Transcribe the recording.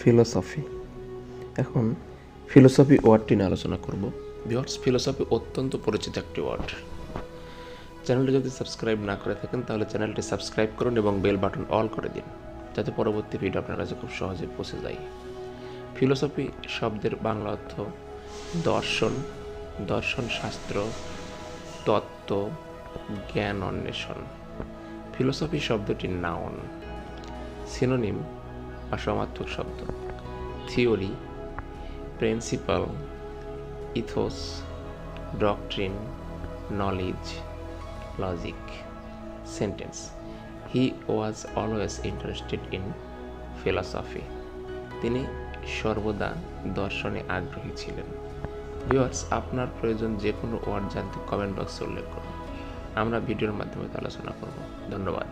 Philosophy. এখন philosophy ওয়ার্ডটি নিয়ে আলোচনা করব। ভিউয়ার্স, ফিলোসফি অত্যন্ত পরিচিত একটি ওয়ার্ড। চ্যানেলটি যদি সাবস্ক্রাইব না করে থাকেন তাহলে চ্যানেলটি সাবস্ক্রাইব করুন এবং বেল বাটন অল করে দিন, যাতে পরবর্তী ভিডিও আপনার কাছে খুব সহজে পৌঁছে যায়। ফিলোসফি শব্দের বাংলা অর্থ দর্শন, দর্শন শাস্ত্র, তত্ত্ব, জ্ঞান অন্বেষণ। ফিলোসফি শব্দটি নাউন। সিনোনিম বা সমার্থক শব্দ: theory, principal, ethos, doctrine, knowledge, logic. Sentence: he was always interested in philosophy. তিনি সর্বদা দর্শনে আগ্রহী ছিলেন। ভিউয়ার্স, আপনার প্রয়োজন যে কোনো ওয়ার্ড জানতে কমেন্ট বক্সে উল্লেখ করুন। আমরা ভিডিওর মাধ্যমে আলোচনা করব। ধন্যবাদ।